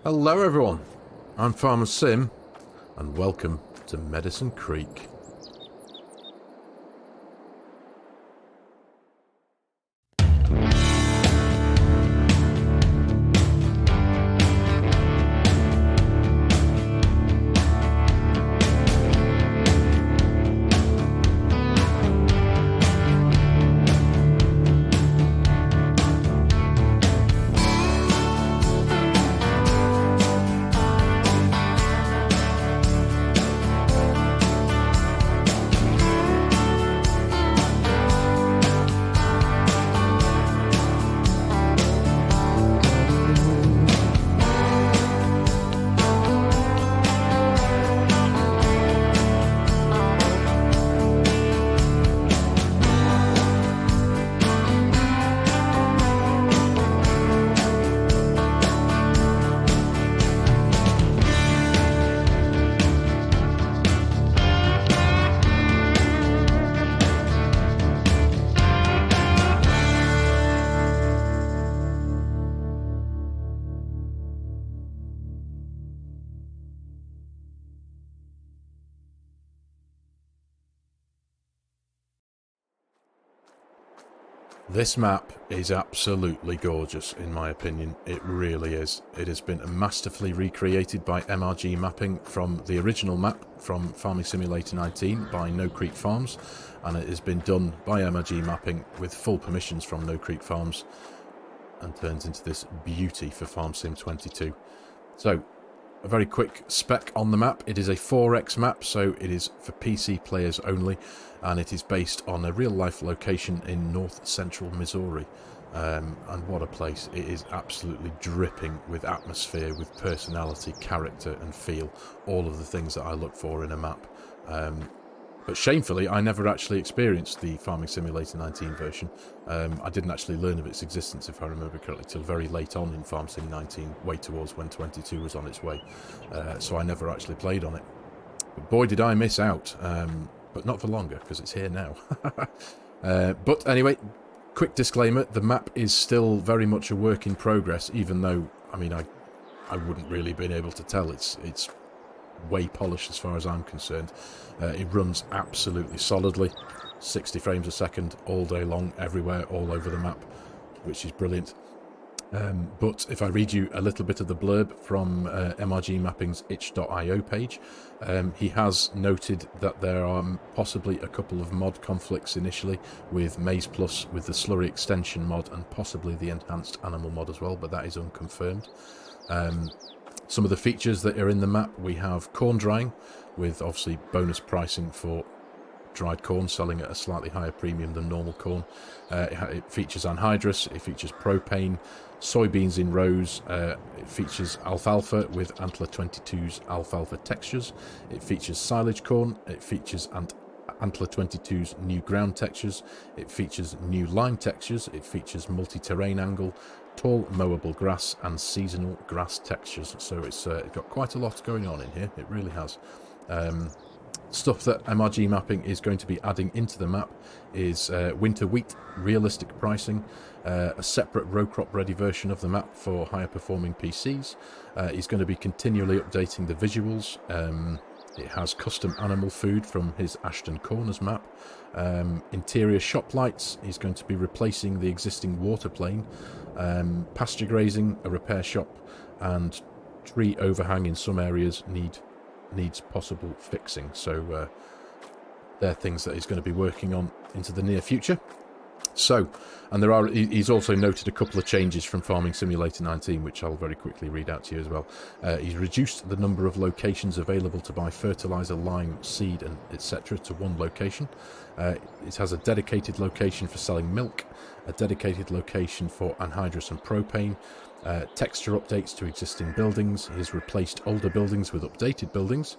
Hello everyone, I'm FARMERSIM, and welcome to Medicine Creek. This map is absolutely gorgeous in my opinion, it really is. It has been masterfully recreated by MRG Mapping from the original map from Farming Simulator 19 by No Creek Farms, and it has been done by MRG Mapping with full permissions from No Creek Farms and turns into this beauty for FARMERSIM 22. So, a very quick spec on the map. It is a 4x map, so it is for PC players only, and it is based on a real-life location in north-central Missouri. And what a place. It is absolutely dripping with atmosphere, with personality, character and feel. All of the things that I look for in a map. But shamefully, I never actually experienced the Farming Simulator 19 version. I didn't actually learn of its existence, if I remember correctly, till very late on in FARMERSIM 19, way towards when 22 was on its way. So I never actually played on it. But boy, did I miss out. But not for longer, because it's here now. But anyway, quick disclaimer, the map is still very much a work in progress, even though, I mean, I wouldn't really been able to tell. It's way polished as far as I'm concerned. It runs absolutely solidly, 60 frames a second all day long, everywhere, all over the map, which is brilliant. But if I read you a little bit of the blurb from MRG Mapping's itch.io page, he has noted that there are possibly a couple of mod conflicts initially with Maize Plus, with the Slurry Extension mod, and possibly the Enhanced Animal mod as well, but that is unconfirmed. Some of the features that are in the map, we have corn drying, with obviously bonus pricing for dried corn, selling at a slightly higher premium than normal corn. It features anhydrous, it features propane, soybeans in rows, it features alfalfa with Antler 22's alfalfa textures, it features silage corn, it features Antler 22's new ground textures, it features new line textures, it features multi-terrain angle, tall mowable grass and seasonal grass textures. So it's got quite a lot going on in here, it really has. Stuff that MRG Mapping is going to be adding into the map is winter wheat, realistic pricing, a separate row crop ready version of the map for higher performing PCs. He's going to be continually updating the visuals. It has custom animal food from his Ashton Corners map. Interior shop lights, he's going to be replacing the existing water plane. Pasture grazing, a repair shop, and tree overhang in some areas needs possible fixing. So they're things that he's going to be working on into the near future. So, and he's also noted a couple of changes from Farming Simulator 19, which I'll very quickly read out to you as well. He's reduced the number of locations available to buy fertilizer, lime, seed, and etc. to one location. It has a dedicated location for selling milk, a dedicated location for anhydrous and propane, texture updates to existing buildings. He's replaced older buildings with updated buildings.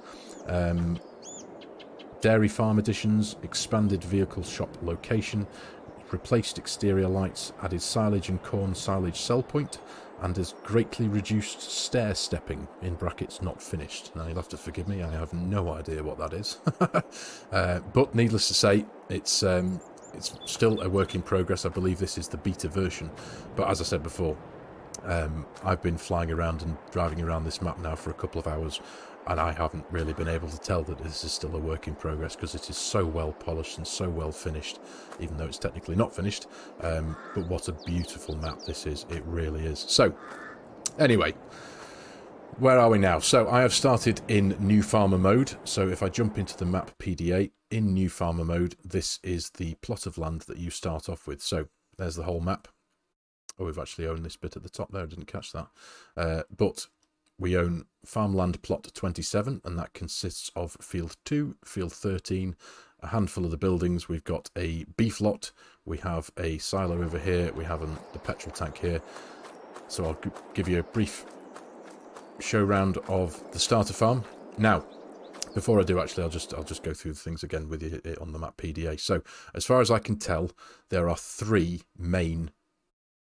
Dairy farm additions, expanded vehicle shop location, replaced exterior lights, added silage and corn silage sell point, and has greatly reduced stair stepping, in brackets not finished. Now you'll have to forgive me, I have no idea what that is. But needless to say, it's still a work in progress. I believe this is the beta version, but as I said before, I've been flying around and driving around this map now for a couple of hours, and I haven't really been able to tell that this is still a work in progress because it is so well polished and so well finished, even though it's technically not finished. But what a beautiful map this is. It really is. So, anyway, where are we now? So I have started in new farmer mode. So if I jump into the map PDA in new farmer mode, this is the plot of land that you start off with. So there's the whole map. Oh, we've actually owned this bit at the top there. I didn't catch that. But we own farmland plot 27, and that consists of field 2, field 13, a handful of the buildings. We've got a beef lot. We have a silo over here. We have the petrol tank here. So I'll give you a brief show round of the starter farm. Now, before I do, actually, I'll just go through the things again with you on the map PDA. So as far as I can tell, there are 3 main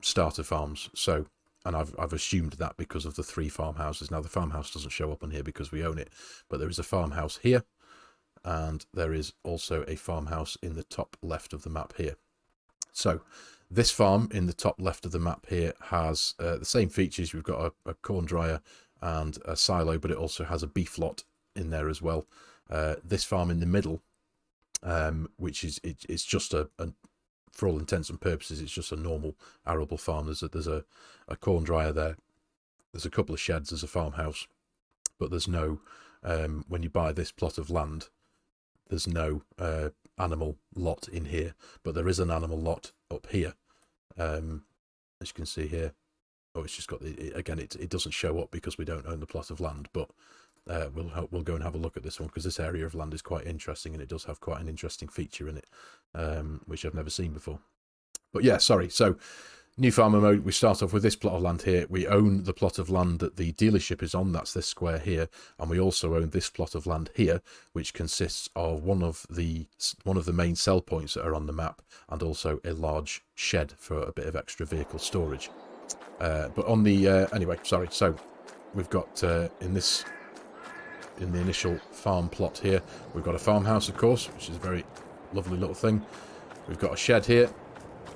starter farms. So, and I've assumed that because of the 3 farmhouses. Now the farmhouse doesn't show up on here because we own it, but there is a farmhouse here, and there is also a farmhouse in the top left of the map here. So this farm in the top left of the map here has the same features. We've got a corn dryer and a silo, but it also has a beef lot in there as well. This farm in the middle, which is it's just for all intents and purposes, it's just a normal arable farm. There's a corn dryer there. There's a couple of sheds. There's a farmhouse, but there's no when you buy this plot of land, there's no animal lot in here, but there is an animal lot up here, as you can see here. Oh, it's just got again. It doesn't show up because we don't own the plot of land, but we'll go and have a look at this one because this area of land is quite interesting, and it does have quite an interesting feature in it, which I've never seen before. But yeah, sorry. So new farmer mode, we start off with this plot of land here. We own the plot of land that the dealership is on. That's this square here, and we also own this plot of land here, which consists of one of the main sell points that are on the map, and also a large shed for a bit of extra vehicle storage. But on the anyway, sorry. So we've got in the initial farm plot here, we've got a farmhouse, of course, which is a very lovely little thing. We've got a shed here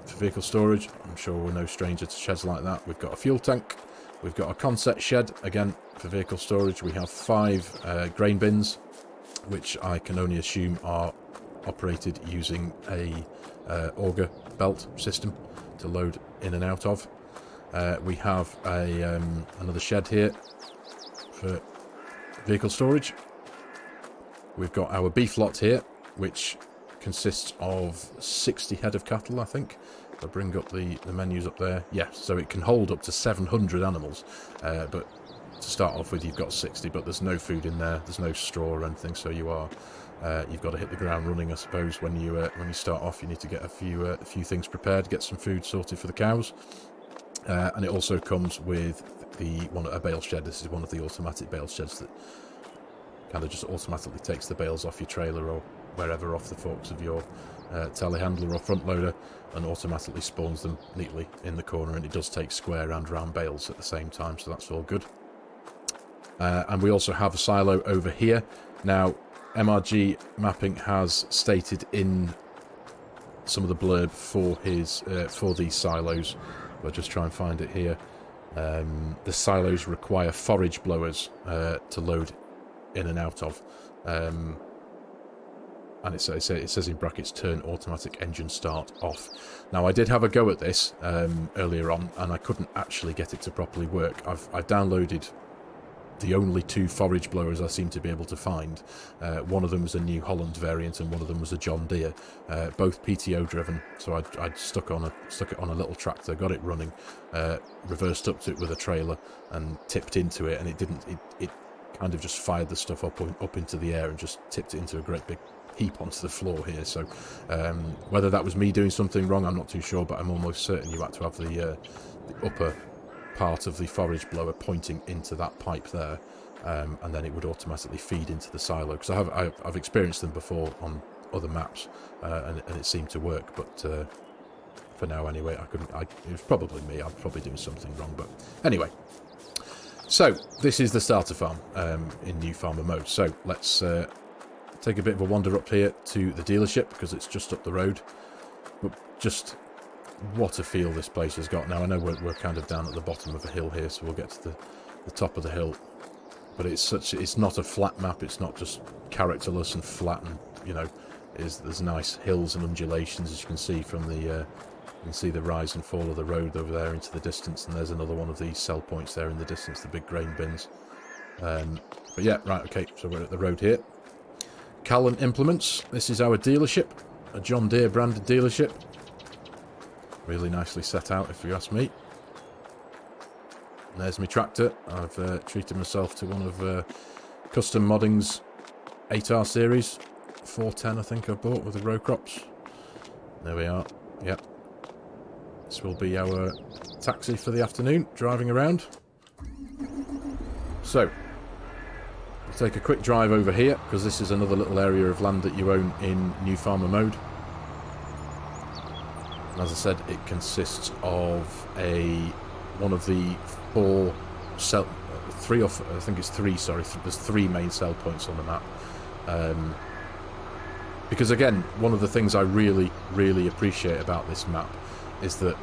for vehicle storage. I'm sure we're no stranger to sheds like that. We've got a fuel tank. We've got a concept shed, again, for vehicle storage. We have 5 grain bins, which I can only assume are operated using a auger belt system to load in and out of. We have another shed here for vehicle storage. We've got our beef lot here, which consists of 60 head of cattle, I think. If I bring up the menus up there. Yeah, so it can hold up to 700 animals. But to start off with, you've got 60, but there's no food in there. There's no straw or anything, so you've got to hit the ground running, I suppose. When you start off, you need to get a few things prepared, get some food sorted for the cows. And it also comes with a bale shed. This is one of the automatic bale sheds that kind of just automatically takes the bales off your trailer or wherever off the forks of your telehandler or front loader, and automatically spawns them neatly in the corner, and it does take square and round bales at the same time, so that's all good. And we also have a silo over here. Now, MRG Mapping has stated in some of the blurb for these silos, I'll just try and find it here. The silos require forage blowers to load in and out of. And it says in brackets, turn automatic engine start off. Now, I did have a go at this earlier on, and I couldn't actually get it to properly work. I've downloaded the only 2 forage blowers I seem to be able to find. One of them was a New Holland variant, and one of them was a John Deere, both PTO driven. So I stuck it on a little tractor, got it running, reversed up to it with a trailer, and tipped into it, and it kind of just fired the stuff up into the air and just tipped it into a great big heap onto the floor here. So whether that was me doing something wrong, I'm not too sure, but I'm almost certain you had to have the upper part of the forage blower pointing into that pipe there, and then it would automatically feed into the silo, because I've experienced them before on other maps, and it seemed to work, but for now anyway, it was probably me. I'm probably doing something wrong, but anyway. So this is the starter farm in new farmer mode. So let's take a bit of a wander up here to the dealership, because it's just up the road. But just what a feel this place has got. Now, I know we're kind of down at the bottom of a hill here, so we'll get to the top of the hill. But it's not a flat map. It's not just characterless and flat, and you know, there's nice hills and undulations, as you can see from the you can see the rise and fall of the road over there into the distance, and there's another one of these sell points there in the distance, the big grain bins. But yeah, right, okay, so we're at the road here. Callan Implements. This is our dealership, a John Deere branded dealership. Really nicely set out, if you ask me. And there's my tractor. I've treated myself to one of Custom Modding's 8R series. 410, I think, I've bought with the row crops. There we are. Yep. This will be our taxi for the afternoon, driving around. So, we'll take a quick drive over here, because this is another little area of land that you own in New Farmer mode. And as I said, it consists of one of the there's three main sell points on the map. Because again, one of the things I really, really appreciate about this map is that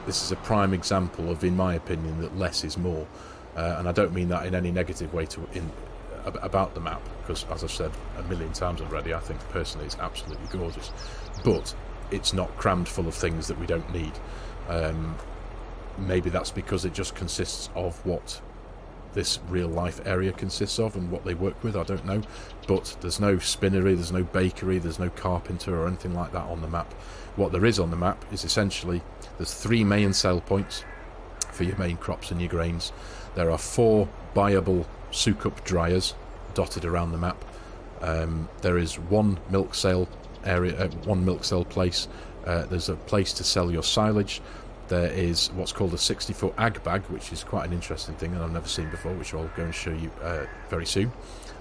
this is a prime example of, in my opinion, that less is more. And I don't mean that in any negative way about the map, because as I've said a million times already, I think personally it's absolutely gorgeous. But it's not crammed full of things that we don't need. Maybe that's because it just consists of what this real life area consists of and what they work with, I don't know. But there's no spinnery, there's no bakery, there's no carpenter or anything like that on the map. What there is on the map is essentially, there's 3 main sell points for your main crops and your grains. There are 4 buyable soak-up dryers dotted around the map. There is 1 milk sale area, 1 milk sale place. There's a place to sell your silage. There is what's called a 60-foot ag bag, which is quite an interesting thing that I've never seen before, which I'll go and show you very soon.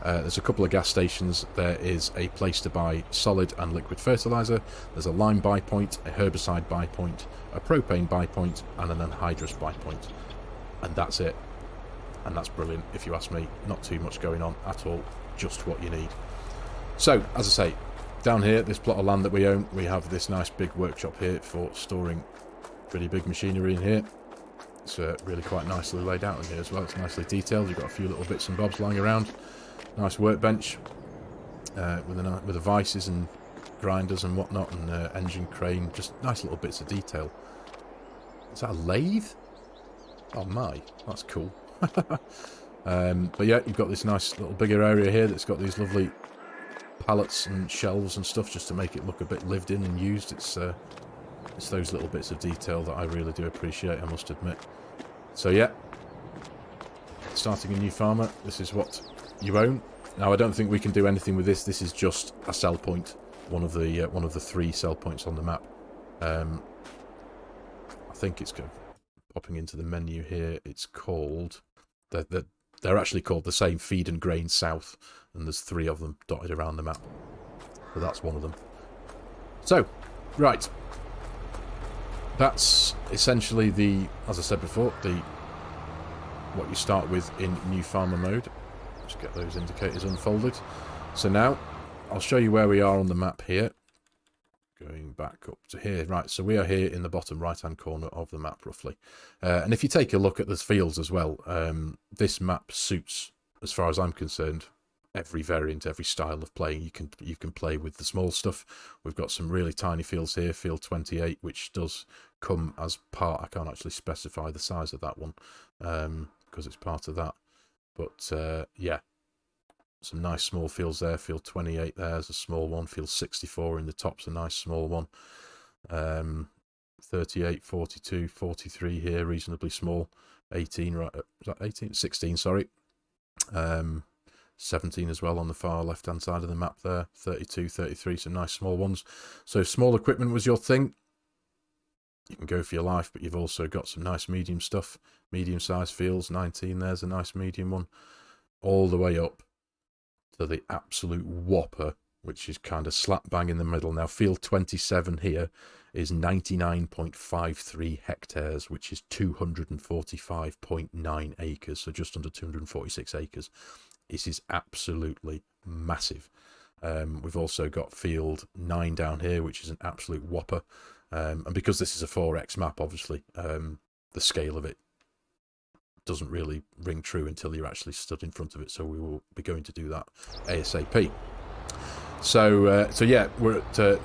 There's a couple of gas stations. There is a place to buy solid and liquid fertilizer. There's a lime buy point, a herbicide buy point, a propane buy point, and an anhydrous buy point. And that's it. And that's brilliant, if you ask me. Not too much going on at all, just what you need. So, as I say, down here, this plot of land that we own, we have this nice big workshop here for storing pretty big machinery in here. It's really quite nicely laid out in here as well. It's nicely detailed. You've got a few little bits and bobs lying around. Nice workbench with the vices and grinders and whatnot, and engine crane. Just nice little bits of detail. Is that a lathe? Oh my, that's cool. But yeah, you've got this nice little bigger area here that's got these lovely pallets and shelves and stuff just to make it look a bit lived in and used. It's those little bits of detail that I really do appreciate, I must admit. So yeah, starting a new farmer, this is what you own. Now I don't think we can do anything with this. This is just a sell point, one of the 3 sell points on the map. I think it's popping into the menu here. It's called they're actually called the same Feed and Grain South, and there's 3 of them dotted around the map. So that's one of them. So, right. That's essentially as I said before, what you start with in New Farmer mode. Just get those indicators unfolded. So now, I'll show you where we are on the map here. Going back up to here. Right, so we are here in the bottom right-hand corner of the map, roughly. And if you take a look at the fields as well, this map suits, as far as I'm concerned, every variant, every style of playing. You can play with the small stuff. We've got some really tiny fields here, field 28, which does come as part. I can't actually specify the size of that one because it's part of that. But yeah, some nice small fields there. Field 28 there's a small one. Field 64 in the top's a nice small one. 38, 42, 43 here, reasonably small. 18, right? Was that 18? 16, sorry. 17 as well on the far left hand side of the map there. 32, 33, some nice small ones. So if small equipment was your thing, you can go for your life, but you've also got some nice medium stuff. Medium sized fields. 19 there's a nice medium one. All the way up to the absolute whopper, which is kind of slap bang in the middle. Now field 27 here is 99.53 hectares, which is 245.9 acres, so just under 246 acres. This is absolutely massive. We've also got field 9 down here, which is an absolute whopper. And because this is a 4x map, obviously, the scale of it doesn't really ring true until you're actually stood in front of it. So we will be going to do that ASAP. So yeah, we're at...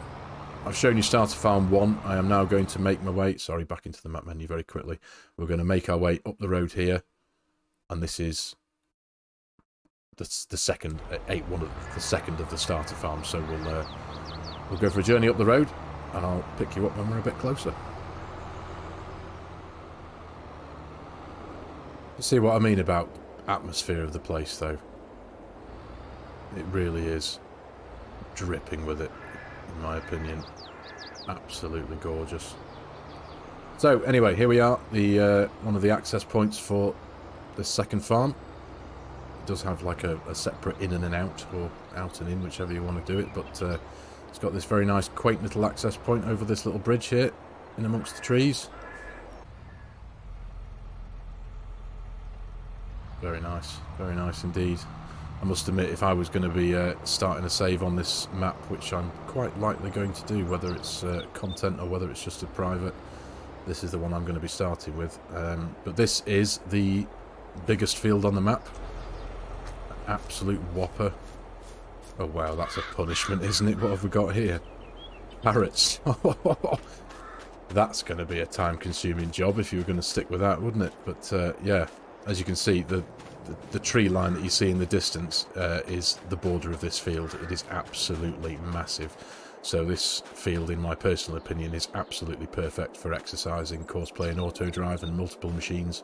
I've shown you starter farm 1. I am now going to make my way, sorry, back into the map menu very quickly. We're going to make our way up the road here, and this is the second, the second of the starter farm. So we'll go for a journey up the road, and I'll pick you up when we're a bit closer. You see what I mean about atmosphere of the place, though? It really is dripping with it, in my opinion. Absolutely gorgeous. So anyway, here we are, the one of the access points for this second farm. It does have like a separate in and out, or out and in, whichever you want to do it, but it's got this very nice quaint little access point over this little bridge here in amongst the trees. Very nice indeed. I must admit, if I was going to be starting a save on this map, which I'm quite likely going to do, whether it's content or whether it's just a private, this is the one I'm going to be starting with. But this is the biggest field on the map. An absolute whopper. Oh wow, that's a punishment, isn't it? What have we got here? Parrots. That's going to be a time-consuming job if you were going to stick with that, wouldn't it? But yeah, as you can see, the tree line that you see in the distance is the border of this field. It is absolutely massive. So this field, in my personal opinion, is absolutely perfect for exercising, course play and auto drive and multiple machines,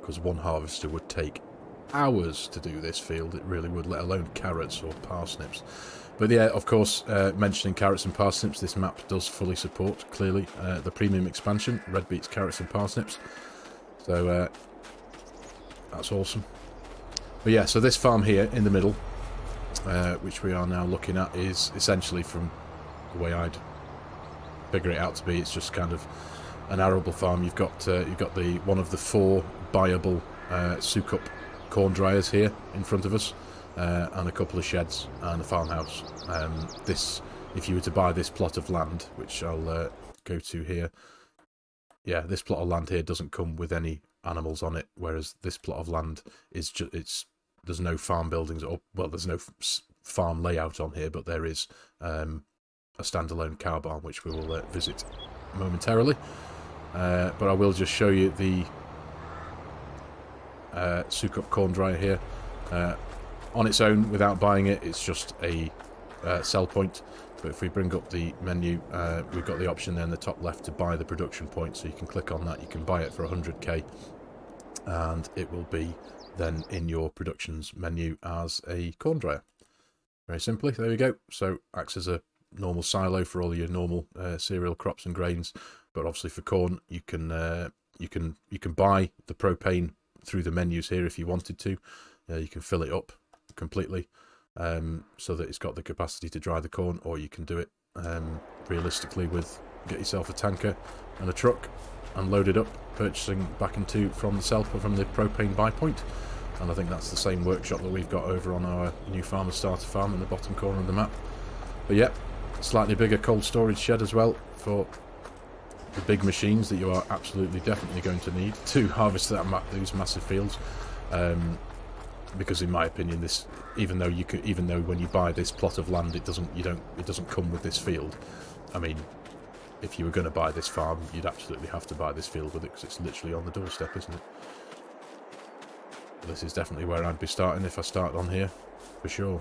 because one harvester would take hours to do this field. It really would, let alone carrots or parsnips. But yeah, of course, mentioning carrots and parsnips, this map does fully support, clearly, the premium expansion, red beets, carrots and parsnips. So that's awesome. But yeah, so this farm here in the middle, which we are now looking at, is essentially, from the way I'd figure it out to be, it's just kind of an arable farm. You've got the one of the 4 buyable soak-up corn dryers here in front of us, and a couple of sheds and a farmhouse. This, if you were to buy this plot of land, which I'll go to here, yeah, this plot of land here doesn't come with any animals on it, whereas this plot of land is just, there's no farm buildings, or, well, there's no farm layout on here, but there is a standalone cow barn, which we will visit momentarily. But I will just show you the soak-up corn dryer here. On its own, without buying it, it's just a sell point. But if we bring up the menu, we've got the option there in the top left to buy the production point, so you can click on that. You can buy it for 100k, and it will be then in your productions menu as a corn dryer. Very simply, there we go. So acts as a normal silo for all your normal cereal crops and grains, but obviously for corn, you can buy the propane through the menus here if you wanted to. You can fill it up completely, so that it's got the capacity to dry the corn, or you can do it realistically with, get yourself a tanker and a truck and load it up, purchasing back into from the from the propane buy point. And I think that's the same workshop that we've got over on our new farmer starter farm in the bottom corner of the map. But yeah, slightly bigger cold storage shed as well for the big machines that you are absolutely definitely going to need to harvest those massive fields. Because in my opinion, this, even though when you buy this plot of land, it doesn't come with this field. I mean, if you were going to buy this farm, you'd absolutely have to buy this field with it, because it's literally on the doorstep, isn't it? This is definitely where I'd be starting if I started on here, for sure.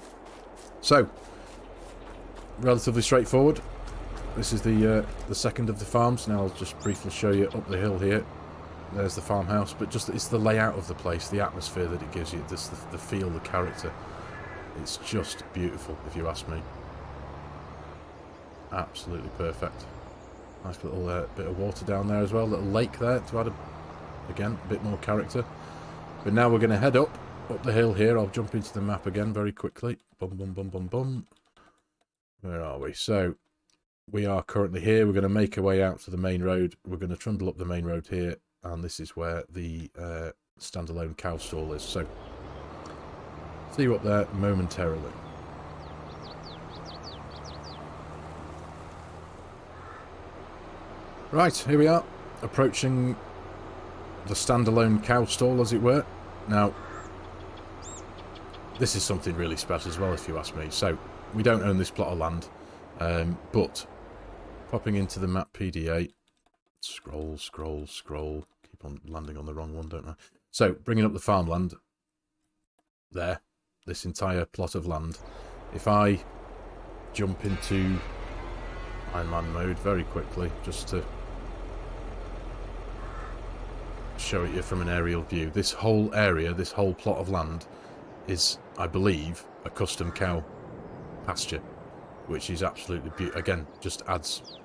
So, relatively straightforward. This is the second of the farms. Now I'll just briefly show you up the hill here. There's the farmhouse, but just it's the layout of the place, the atmosphere that it gives you, the feel, the character. It's just beautiful, if you ask me. Absolutely perfect. Nice little bit of water down there as well, little lake there to add, again, a bit more character. But now we're going to head up the hill here. I'll jump into the map again very quickly. Bum, bum, bum, bum, bum. Where are we? So, we are currently here. We're going to make our way out to the main road. We're going to trundle up the main road here. And this is where the standalone cow stall is. So, see you up there momentarily. Right, here we are, approaching the standalone cow stall, as it were. Now, this is something really special as well, if you ask me. So, we don't own this plot of land, but popping into the map PDA, scroll, scroll, scroll, keep on landing on the wrong one, don't I? So, bringing up the farmland, there, this entire plot of land. If I jump into Ironman mode very quickly, just to show it you from an aerial view, this whole area, this whole plot of land is, I believe, a custom cow pasture, which is absolutely beautiful. Again, just adds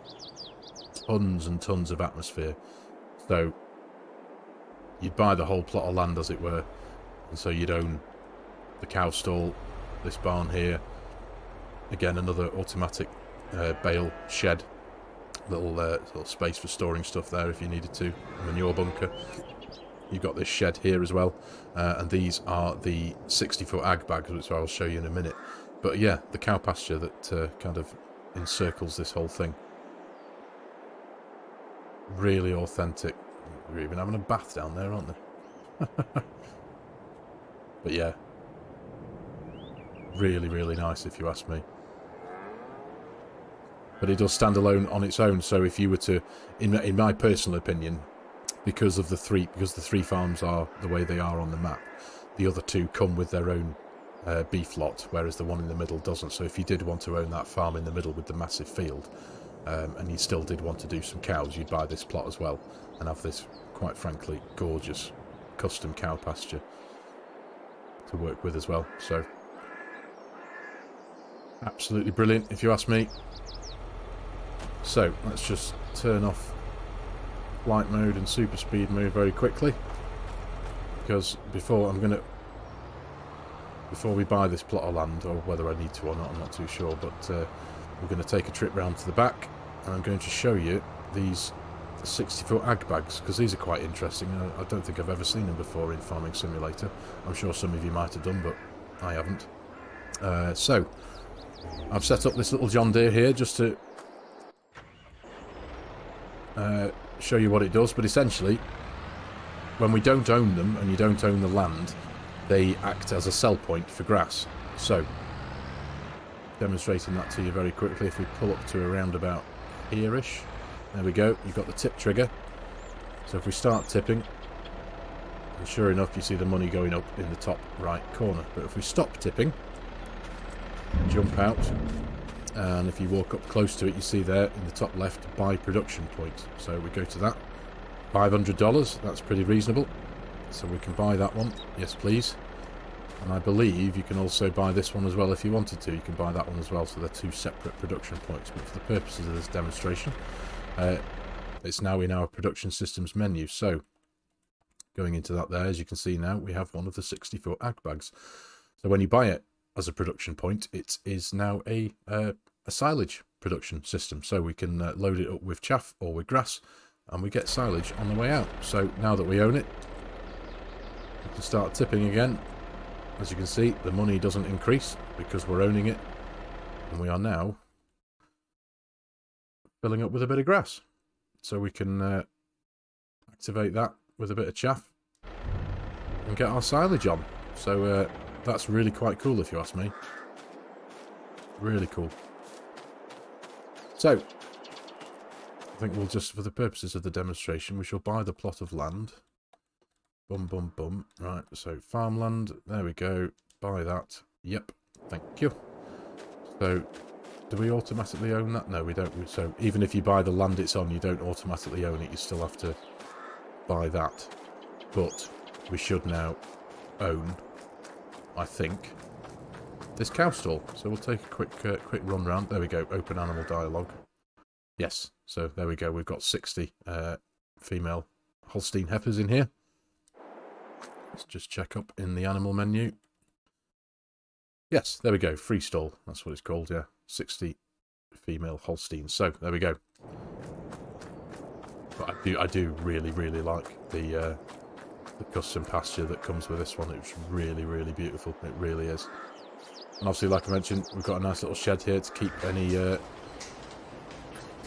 tons and tons of atmosphere. So you'd buy the whole plot of land, as it were, and so you'd own the cow stall, this barn here, again another automatic bale shed, little space for storing stuff there if you needed to, a manure bunker. You've got this shed here as well, and these are the 60-foot ag bags, which I'll show you in a minute. But yeah, the cow pasture that kind of encircles this whole thing. Really authentic. We're even having a bath down there, aren't they? But yeah, really, really nice if you ask me. But it does stand alone on its own. So if you were to, in my personal opinion, because the three farms are the way they are on the map, the other two come with their own beef lot, whereas the one in the middle doesn't. So if you did want to own that farm in the middle with the massive field, and you still did want to do some cows, you'd buy this plot as well and have this, quite frankly, gorgeous custom cow pasture to work with as well. So absolutely brilliant if you ask me. So let's just turn off flight mode and super speed mode very quickly, because before we buy this plot of land, or whether I need to or not, I'm not too sure, but we're going to take a trip round to the back and I'm going to show you these 60-foot ag bags, because these are quite interesting. I don't think I've ever seen them before in Farming Simulator. I'm sure some of you might have done, but I haven't. So I've set up this little John Deere here just to show you what it does. But essentially, when we don't own them and you don't own the land, they act as a sell point for grass. So demonstrating that to you very quickly, if we pull up to around about here-ish, there we go, you've got the tip trigger. So if we start tipping, and sure enough you see the money going up in the top right corner. But if we stop tipping, jump out, and if you walk up close to it, you see there in the top left, buy production point. So we go to that, $500, that's pretty reasonable. So we can buy that one, yes please. And I believe you can also buy this one as well if you wanted to. You can buy that one as well, so they're two separate production points. But for the purposes of this demonstration, it's now in our production systems menu. So going into that there, as you can see now, we have one of the 60-foot ag bags. So when you buy it as a production point, it is now a silage production system. So we can load it up with chaff or with grass, and we get silage on the way out. So now that we own it, we can start tipping again. As you can see, the money doesn't increase because we're owning it, and we are now filling up with a bit of grass. So we can activate that with a bit of chaff and get our silage on. So that's really quite cool if you ask me. Really cool. So I think we'll just, for the purposes of the demonstration, we shall buy the plot of land. Bum, bum, bum. Right, so farmland. There we go. Buy that. Yep. Thank you. So, do we automatically own that? No, we don't. So, even if you buy the land it's on, you don't automatically own it. You still have to buy that. But we should now own, I think, this cow stall. So, we'll take a quick run round. There we go. Open animal dialogue. Yes. So, there we go. We've got 60 female Holstein heifers in here. Let's just check up in the animal menu. Yes, there we go. Free stall. That's what it's called, yeah. 60 female Holsteins. So, there we go. But I do really, really like the custom pasture that comes with this one. It's really, really beautiful. It really is. And obviously, like I mentioned, we've got a nice little shed here to keep any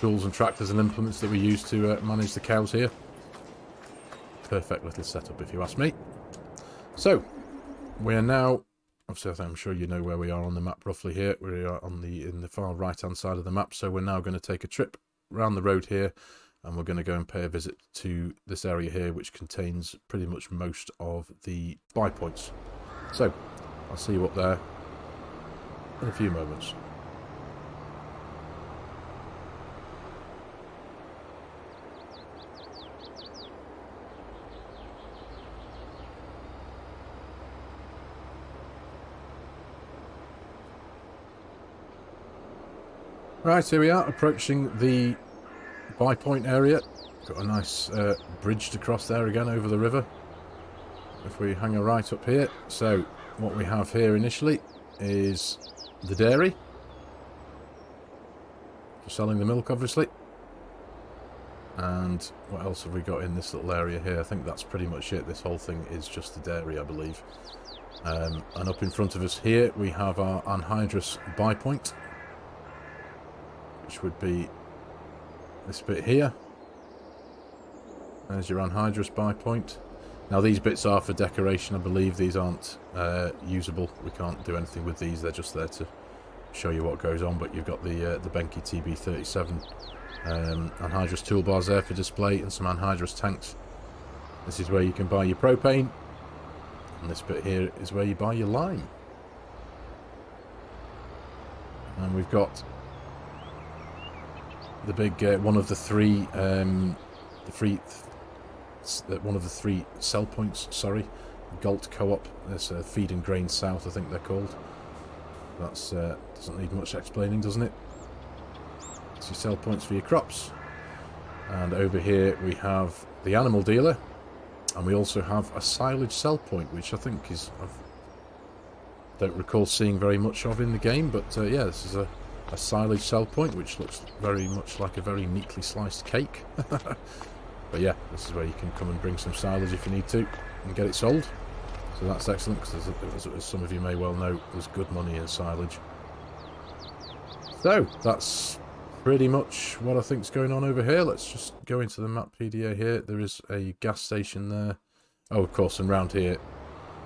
tools and tractors and implements that we use to manage the cows here. Perfect little setup, if you ask me. So, we are now, obviously I'm sure you know where we are on the map roughly here. We are on in the far right hand side of the map, so we're now going to take a trip around the road here, and we're going to go and pay a visit to this area here, which contains pretty much most of the buy points. So, I'll see you up there in a few moments. Right, here we are, approaching the buy point area. Got a nice bridge to cross there again over the river. If we hang a right up here, so what we have here initially is the dairy. For selling the milk, obviously. And what else have we got in this little area here? I think that's pretty much it. This whole thing is just the dairy, I believe. And up in front of us here, we have our anhydrous buy point, which would be this bit here. There's your anhydrous buy point. Now these bits are for decoration, I believe. These aren't usable. We can't do anything with these. They're just there to show you what goes on. But you've got the Benke TB37 anhydrous toolbars there for display, and some anhydrous tanks. This is where you can buy your propane, and this bit here is where you buy your lime. And we've got the big one of the three one of the three sell points, sorry, Galt Co-op. There's Feed and Grain South, I think they're called. That's doesn't need much explaining, doesn't it? It's your sell points for your crops. And over here we have the animal dealer, and we also have a silage sell point, which I think is, I don't recall seeing very much of in the game, but yeah, this is a silage sell point, which looks very much like a very neatly sliced cake. But yeah, this is where you can come and bring some silage if you need to and get it sold. So that's excellent, because as some of you may well know, there's good money in silage. So that's pretty much what I think's going on over here. Let's just go into the map PDA here. There is a gas station there. Oh, of course, and round here,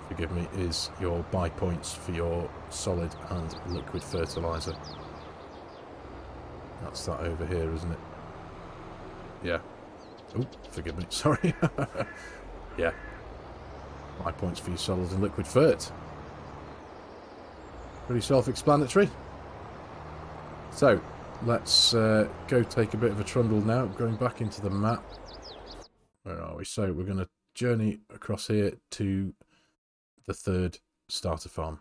forgive me, is your buy points for your solid and liquid fertilizer. That's that over here, isn't it? Yeah. Oh, forgive me, sorry. Yeah. My points for your solid and liquid fert. Pretty self-explanatory. So, let's go take a bit of a trundle now, going back into the map. Where are we? So, we're going to journey across here to the third starter farm.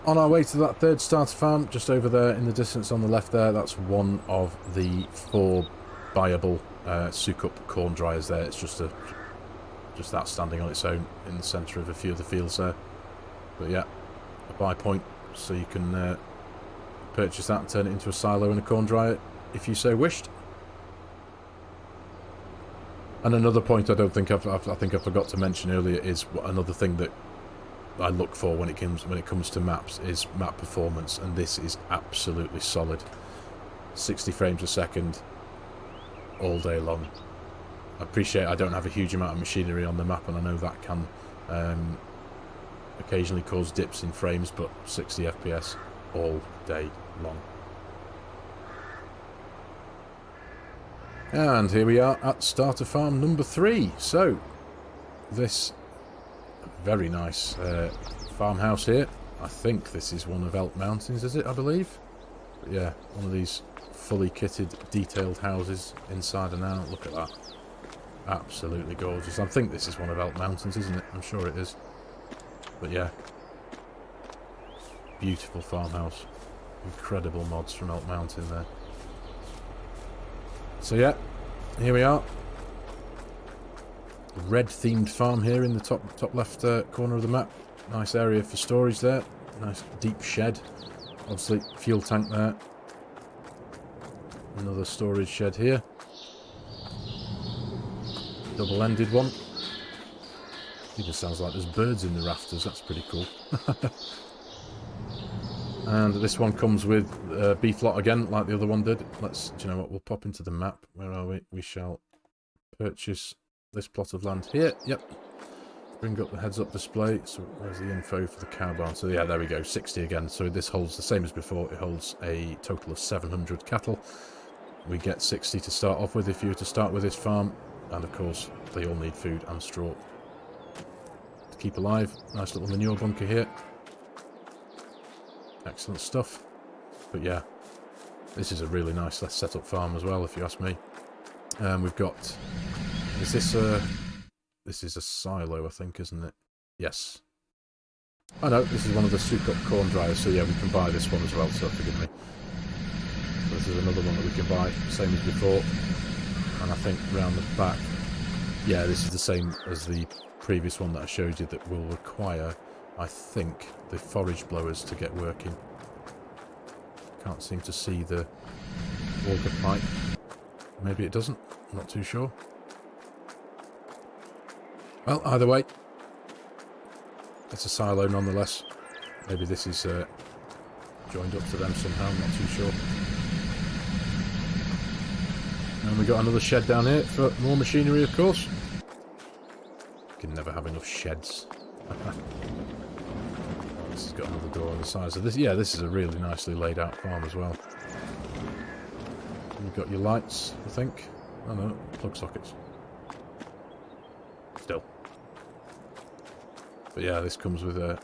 On our way to that third starter farm, just over there in the distance on the left there, that's one of the 4 buyable Sukup corn dryers there. It's just that standing on its own in the centre of a few of the fields there. But yeah, a buy point, so you can purchase that and turn it into a silo and a corn dryer if you so wished. And another point I think I forgot to mention earlier is another thing that I look for when it comes to maps is map performance, and this is absolutely solid. 60 frames a second all day long. I appreciate I don't have a huge amount of machinery on the map, and I know that can occasionally cause dips in frames, but 60 FPS all day long. And here we are at starter farm number 3. So this very nice farmhouse here. I think this is one of Elk Mountains, is it? I believe. But yeah, one of these fully kitted, detailed houses inside and out. Look at that. Absolutely gorgeous. I think this is one of Elk Mountains, isn't it? I'm sure it is. But yeah. Beautiful farmhouse. Incredible mods from Elk Mountain there. So yeah, here we are. Red themed farm here in the top left corner of the map. Nice area for storage there. Nice deep shed. Obviously, fuel tank there. Another storage shed here. Double-ended one. Even sounds like there's birds in the rafters. That's pretty cool. And this one comes with beef lot again, like the other one did. Do you know what? We'll pop into the map. Where are we? We shall purchase this plot of land here. Yep. Bring up the heads-up display. So where's the info for the cow barn? So yeah, there we go. 60 again. So this holds the same as before. It holds a total of 700 cattle. We get 60 to start off with if you were to start with this farm. And of course, they all need food and straw to keep alive. Nice little manure bunker here. Excellent stuff. But yeah, this is a really nice set up farm as well, if you ask me. We've got... Is this a... This is a silo, I think, isn't it? Yes. Oh no, this is one of the soak-up corn dryers, so yeah, we can buy this one as well, so forgive me. So this is another one that we can buy, same as before. And I think round the back, yeah, this is the same as the previous one that I showed you that will require, I think, the forage blowers to get working. Can't seem to see the auger pipe. Maybe it doesn't, I'm not too sure. Well, either way, it's a silo nonetheless. Maybe this is joined up to them somehow, I'm not too sure. And we got another shed down here for more machinery, of course. You can never have enough sheds. This has got another door on the side. So this, yeah, this is a really nicely laid out farm as well. You've got your lights, I think. Oh no, plug sockets. Still. But yeah, this comes with a,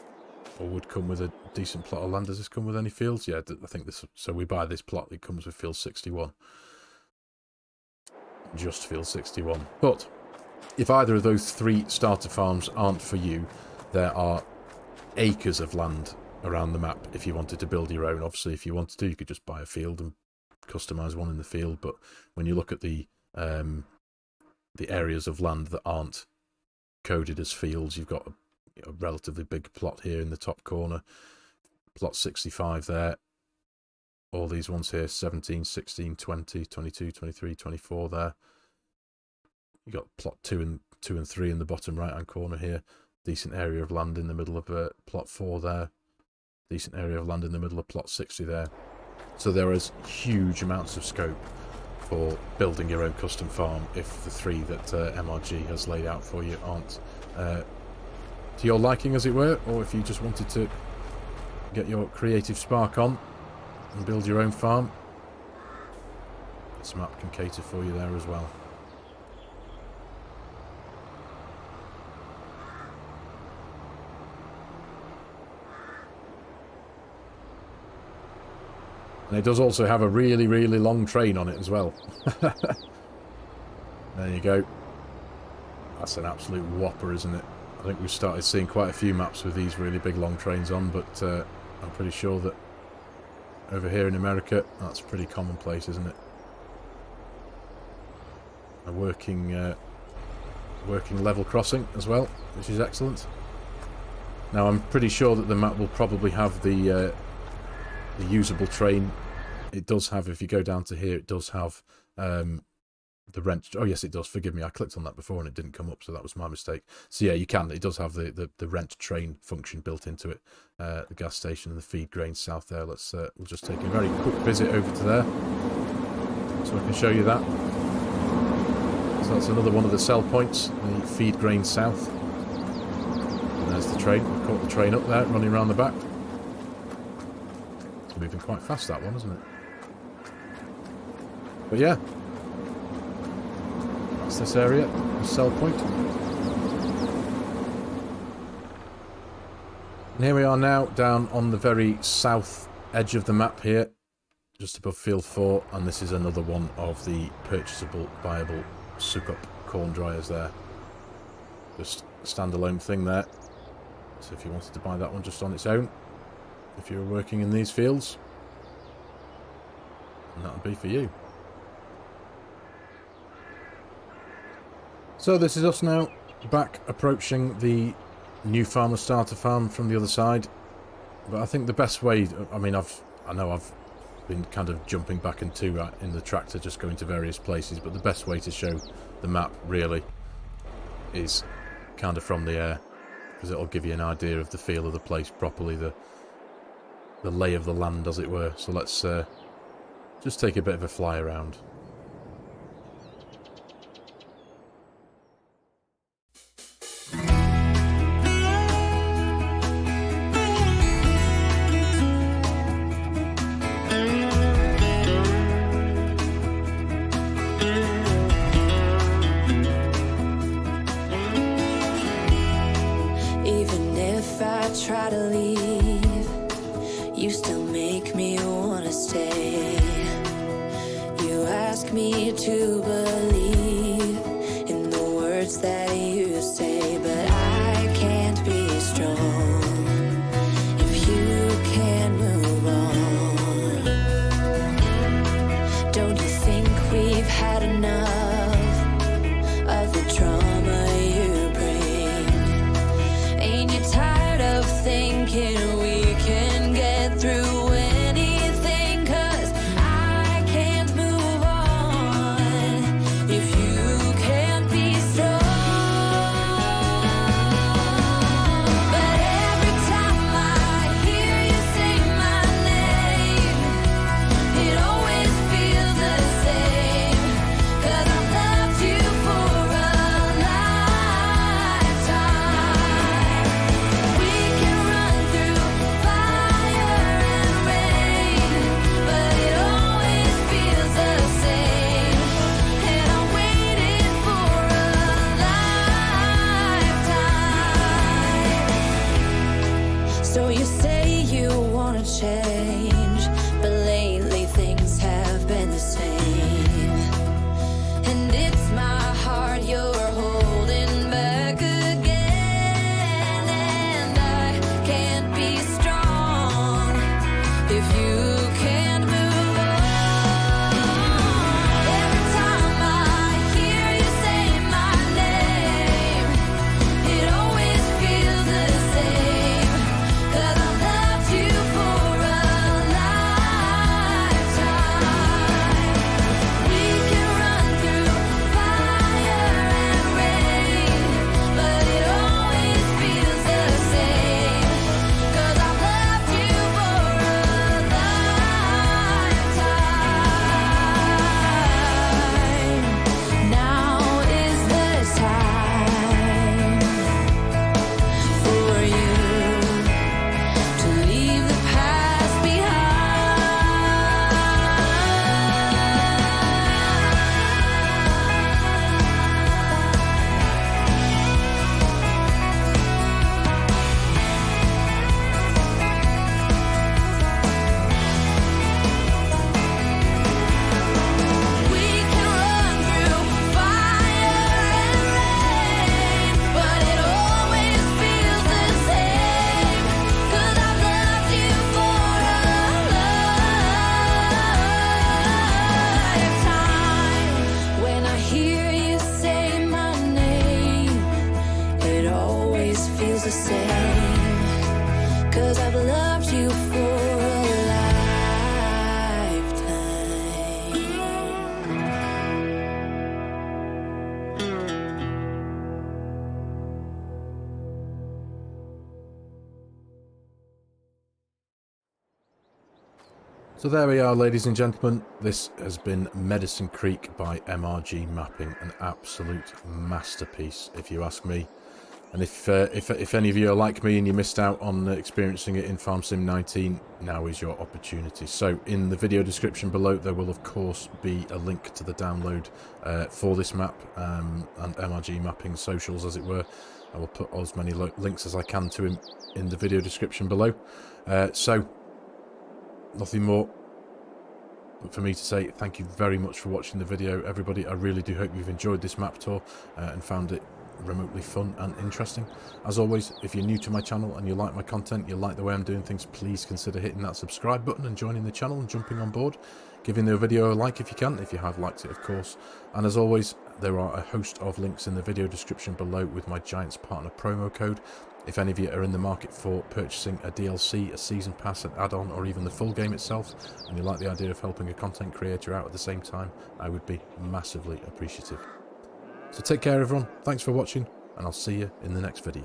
or would come with a decent plot of land. Does this come with any fields? Yeah, I think this, so we buy this plot, it comes with field 61. Just field 61. But if either of those three starter farms aren't for you, there are acres of land around the map if you wanted to build your own. Obviously, if you wanted to, you could just buy a field and customize one in the field. But when you look at the areas of land that aren't coded as fields, you've got a relatively big plot here in the top corner. Plot 65 there. All these ones here, 17, 16, 20, 22, 23, 24 there. You got plot 2 and 3 in the bottom right-hand corner here. Decent area of land in the middle of plot 4 there. Decent area of land in the middle of plot 60 there. So there is huge amounts of scope for building your own custom farm if the three that MRG has laid out for you aren't to your liking, as it were, or if you just wanted to get your creative spark on and build your own farm, this map can cater for you there as well. And it does also have a really, really long train on it as well. There you go. That's an absolute whopper, isn't it? I think we've started seeing quite a few maps with these really big long trains on, but I'm pretty sure that over here in America, that's pretty commonplace, isn't it? A working level crossing as well, which is excellent. Now, I'm pretty sure that the map will probably have the usable train. It does have, if you go down to here, it does have the rent. Oh yes, it does. Forgive me, I clicked on that before and it didn't come up, so that was my mistake. So yeah, you can. It does have the rent train function built into it. The gas station and the feed grain south there. Let's we'll just take a very quick visit over to there, so I can show you that. So that's another one of the sell points, the feed grain south. And there's the train. We've caught the train up there, running around the back. It's moving quite fast, that one, isn't it? But yeah, that's this area, the sell point. And here we are now, down on the very south edge of the map here, just above Field 4, and this is another one of the purchasable, buyable, soak-up corn dryers there. Just a standalone thing there. So if you wanted to buy that one just on its own, if you were working in these fields, and that would be for you. So this is us now, back approaching the new farmer starter farm from the other side. But I think the best way, I mean, I know I've been kind of jumping back and to in the tractor, just going to various places, but the best way to show the map really is kind of from the air, because it'll give you an idea of the feel of the place properly, the lay of the land, as it were. So let's just take a bit of a fly around. Try to leave, you still make me wanna stay. You ask me to believe in the words that you say, but I can't be strong if you can't move on. Don't you think we've had enough of the trauma you bring? Ain't you tired of thinking we can get through anything? 'Cause I can't move on if you can't be strong. But every time I hear you say my name, it always feels the same. 'Cause I've loved you for a lifetime. We can run through fire and rain, but it always feels the same. And I waited for a lifetime. So you say you wanna change, but lately things have been the same. And it's my heart you're holding back again. And I can't be strong if you can't move on. Every time I hear you say my name, it always feels the same. 'Cause I've loved you for a lifetime. We can run through fire and rain, but it always feels the same. 'Cause I've loved you for a lifetime. Now is the time for you to leave the past We can run through fire and rain, but it always feels the same. 'Cause I've loved you for a lifetime. When I hear you say my name, it always feels the same. 'Cause I've loved you for a lifetime. So there we are, ladies and gentlemen. This has been Medicine Creek by MRG Mapping, an absolute masterpiece, if you ask me. And if any of you are like me and you missed out on experiencing it in FARMERSIM 19, now is your opportunity. So in the video description below, there will of course be a link to the download for this map and MRG Mapping socials, as it were. I will put as many links as I can to him in the video description below. So nothing more but for me to say thank you very much for watching the video, everybody. I really do hope you've enjoyed this map tour and found it remotely fun and interesting. As always, if you're new to my channel and you like my content, you like the way I'm doing things, please consider hitting that subscribe button and joining the channel and jumping on board. Giving the video a like if you can, if you have liked it, of course. And as always, there are a host of links in the video description below with my Giants Partner promo code. If any of you are in the market for purchasing a DLC, a season pass, an add-on, or even the full game itself, and you like the idea of helping a content creator out at the same time, I would be massively appreciative. So take care everyone, thanks for watching, and I'll see you in the next video.